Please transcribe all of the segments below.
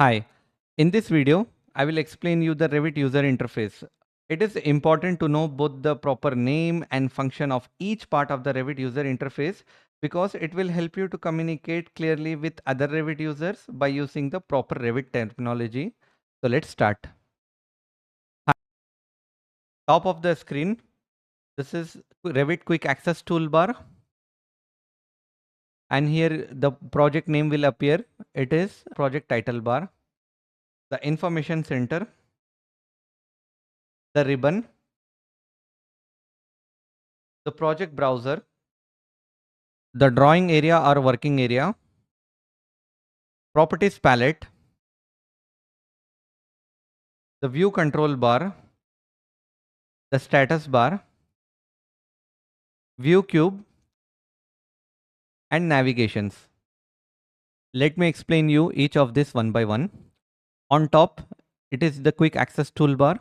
Hi, in this video, I will explain you the Revit user interface. It is important to know both the proper name and function of each part of the Revit user interface because it will help you to communicate clearly with other Revit users by using the proper Revit terminology. So let's start. Top of the screen, this is Revit Quick Access Toolbar, and here the project name will appear. It is project title bar, the information center, the ribbon, the project browser, the drawing area or working area, properties palette, the view control bar, the status bar, view cube, and navigations. Let me explain you each of this one by one. On top, it is the quick access toolbar.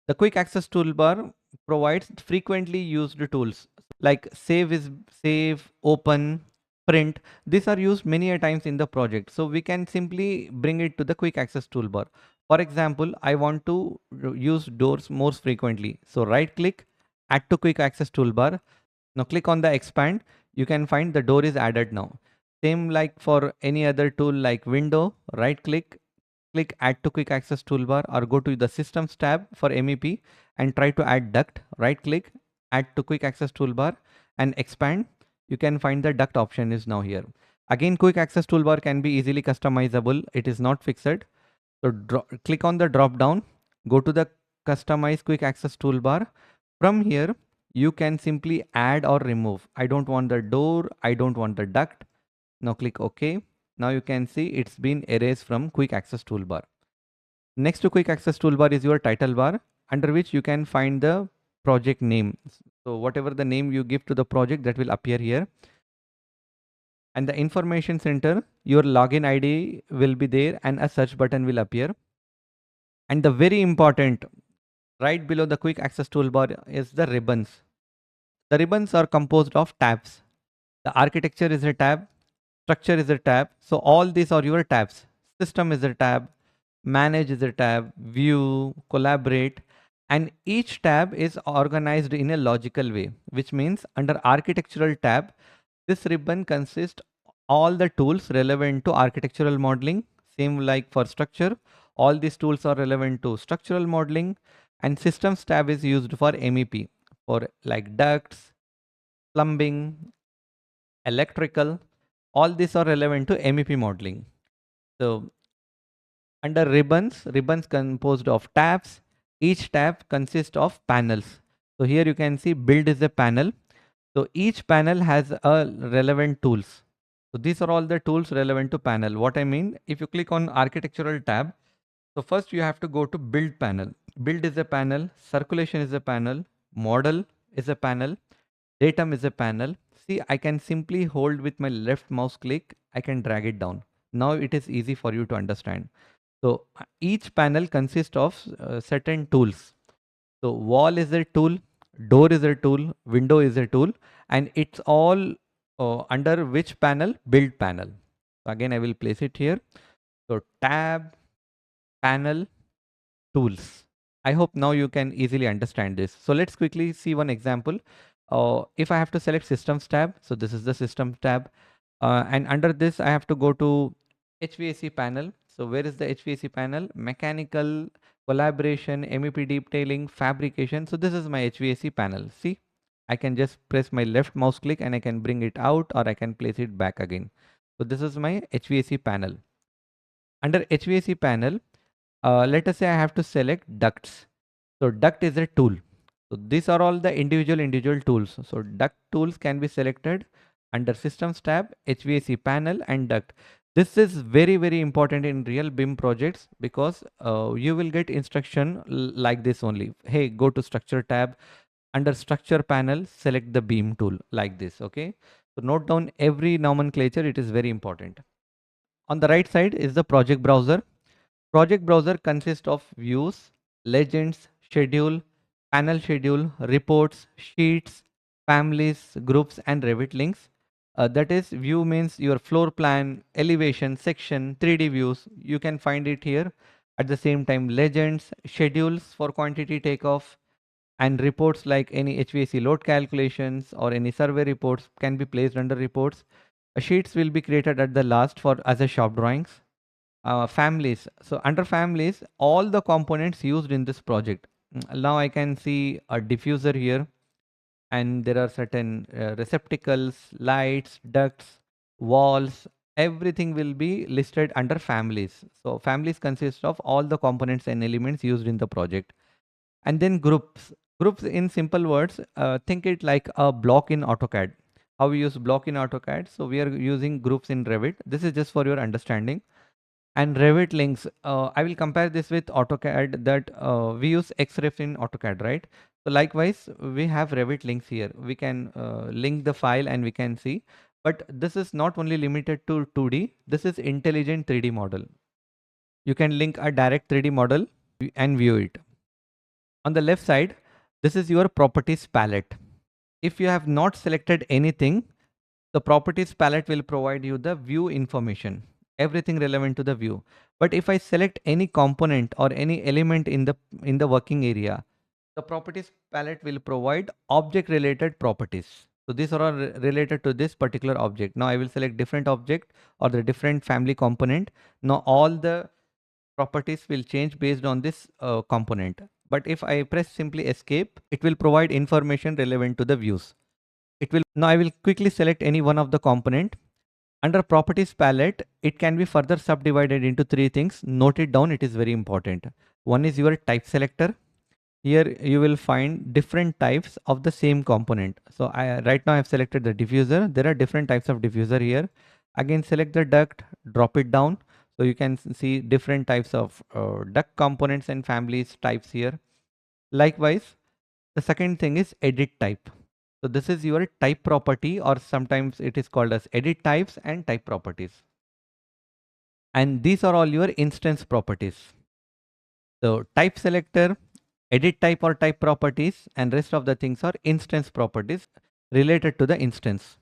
The quick access toolbar provides frequently used tools like save, open, print. These are used many a times in the project. So we can simply bring it to the quick access toolbar. For example, I want to use doors more frequently. So right click, add to quick access toolbar. Now click on the expand. You can find the door is added now. Same like for any other tool like window, right click, click add to quick access toolbar or go to the systems tab for MEP and try to add duct. Right click, add to quick access toolbar and expand. You can find the duct option is now here. Again, quick access toolbar can be easily customizable. It is not fixed. So click on the drop down, go to the customize quick access toolbar. From here, you can simply add or remove. I don't want the door. I don't want the duct. Now click OK. Now you can see it's been erased from quick access toolbar. Next to quick access toolbar is your title bar, under which you can find the project name. So whatever the name you give to the project, that will appear here. And the information center, your login ID will be there and a search button will appear. And the very important, right below the quick access toolbar is the ribbons. The ribbons are composed of tabs. The architecture is a tab, structure is a tab. So all these are your tabs. System is a tab, manage is a tab, view, collaborate, and each tab is organized in a logical way, which means under architectural tab, this ribbon consists all the tools relevant to architectural modeling. Same like for structure, all these tools are relevant to structural modeling, and systems tab is used for MEP for like ducts, plumbing, electrical. All these are relevant to MEP modeling. So under ribbons, ribbons composed of tabs. Each tab consists of panels. So here you can see build is a panel. So each panel has a relevant tools. So these are all the tools relevant to panel. What I mean, if you click on architectural tab, so first you have to go to build panel. Build is a panel, circulation is a panel, model is a panel, datum is a panel. See, I can simply hold with my left mouse click, I can drag it down. Now it is easy for you to understand. So each panel consists of certain tools. So wall is a tool, door is a tool, window is a tool, and it's all under which panel? Build panel. So again, I will place it here. So tab, panel, tools. I hope now you can easily understand this. So let's quickly see one example. If I have to select systems tab, so this is the system tab. And under this, I have to go to HVAC panel. So where is the HVAC panel? Mechanical, collaboration, MEP detailing, fabrication. So this is my HVAC panel. See, I can just press my left mouse click and I can bring it out or I can place it back again. So this is my HVAC panel. Under HVAC panel, let us say I have to select ducts. So duct is a tool. So these are all the individual tools. So duct tools can be selected under systems tab, HVAC panel and duct. This is very important in real BIM projects because you will get instruction like this only. Hey, go to structure tab. Under structure panel, select the beam tool like this. Okay. So note down every nomenclature. It is very important. On the right side is the project browser. Project browser consists of views, legends, schedule, panel schedule, reports, sheets, families, groups, and Revit links. That is, view means your floor plan, elevation, section, 3D views. You can find it here. At the same time, legends, schedules for quantity takeoff, and reports like any HVAC load calculations or any survey reports can be placed under reports. Sheets will be created at the last for as a shop drawings. Families. So under families, all the components used in this project. Now I can see a diffuser here, and there are certain receptacles, lights, ducts, walls. Everything will be listed under families. So families consist of all the components and elements used in the project. And then groups. Groups, in simple words, think it like a block in AutoCAD. How we use block in AutoCAD. So we are using groups in Revit. This is just for your understanding. And Revit links, I will compare this with AutoCAD, that we use XREF in AutoCAD, right? So likewise, we have Revit links here. We can link the file and we can see. But this is not only limited to 2D. This is intelligent 3D model. You can link a direct 3D model and view it. On the left side, this is your properties palette. If you have not selected anything, the properties palette will provide you the view information, everything relevant to the view. But if I select any component or any element in the working area, the properties palette will provide object related properties. So these are all related to this particular object. Now I will select different object or the different family component. Now all the properties will change based on this component. But if I press simply escape, it will provide information relevant to the views. Now I will quickly select any one of the component. Under properties palette, it can be further subdivided into three things. Note it down, it is very important. One is your type selector. Here you will find different types of the same component. So right now I have selected the diffuser. There are different types of diffuser here. Again, select the duct, drop it down. So you can see different types of duct components and families types here. Likewise, the second thing is edit type. So this is your type property, or sometimes it is called as edit types and type properties. And these are all your instance properties. So type selector, edit type or type properties, and rest of the things are instance properties related to the instance.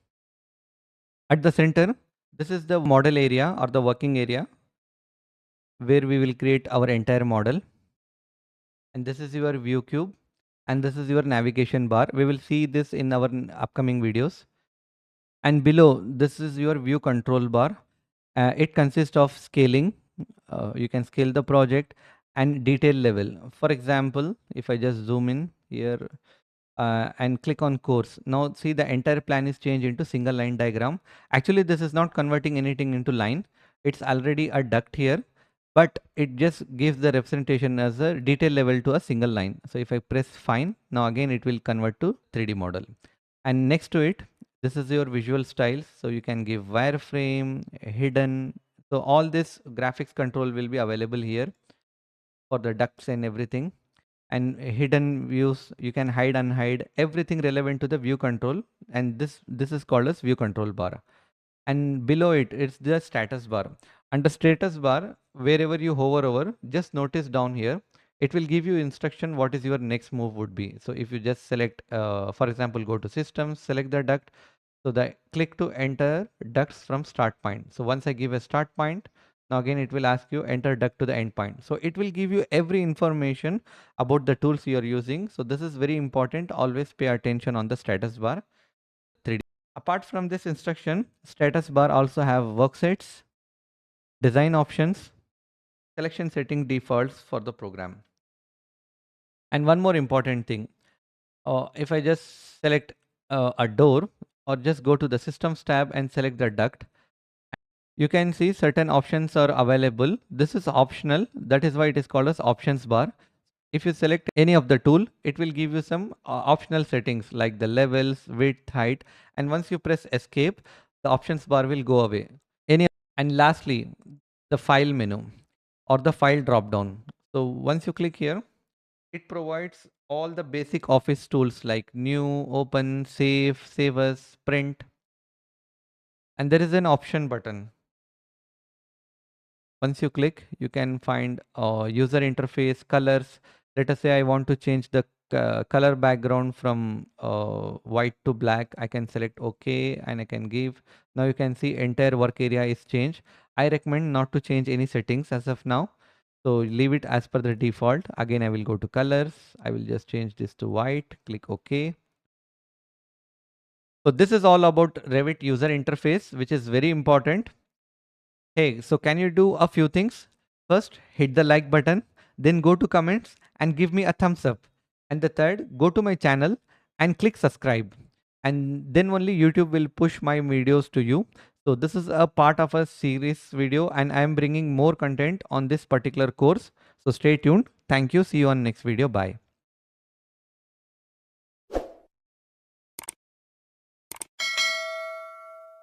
At the center, this is the model area or the working area where we will create our entire model. And this is your view cube. And this is your navigation bar. We will see this in our upcoming videos. And below, this is your view control bar. It consists of scaling. You can scale the project and detail level. For example, if I just zoom in here and click on course, now see the entire plan is changed into single line diagram. Actually, this is not converting anything into line. It's already a duct here, but it just gives the representation as a detail level to a single line. So if I press fine, now again it will convert to 3D model. And next to it, this is your visual styles. So you can give wireframe, hidden. So all this graphics control will be available here for the ducts and everything. And hidden views, you can hide, unhide, everything relevant to the view control. And this is called as view control bar. And below it, it's the status bar. Under status bar, wherever you hover over, just notice down here, it will give you instruction what is your next move would be. So if you just select, for example, go to systems, select the duct. So the click to enter ducts from start point. So once I give a start point, now again it will ask you enter duct to the end point. So it will give you every information about the tools you are using. So this is very important. Always pay attention on the status bar. 3D. Apart from this instruction, status bar also have worksets, design options, selection setting defaults for the program. And one more important thing, if I just select a door or just go to the systems tab and select the duct, you can see certain options are available. This is optional. That is why it is called as options bar. If you select any of the tool, it will give you some optional settings like the levels, width, height. And once you press escape, the options bar will go away. And lastly, the file menu or the file drop down. So once you click here, it provides all the basic office tools like new, open, save, save as, print. And there is an option button. Once you click, you can find user interface, colors. Let us say I want to change the color background from white to black. I can select OK and I can give. Now you can see entire work area is changed. I recommend not to change any settings as of now. So leave it as per the default. Again, I will go to colors. I will just change this to white. Click OK. So this is all about Revit user interface, which is very important. Hey, so can you do a few things? First, hit the like button, then go to comments and give me a thumbs up. And the third, go to my channel and click subscribe. And then only YouTube will push my videos to you. So this is a part of a series video and I am bringing more content on this particular course. So stay tuned. Thank you. See you on next video. Bye.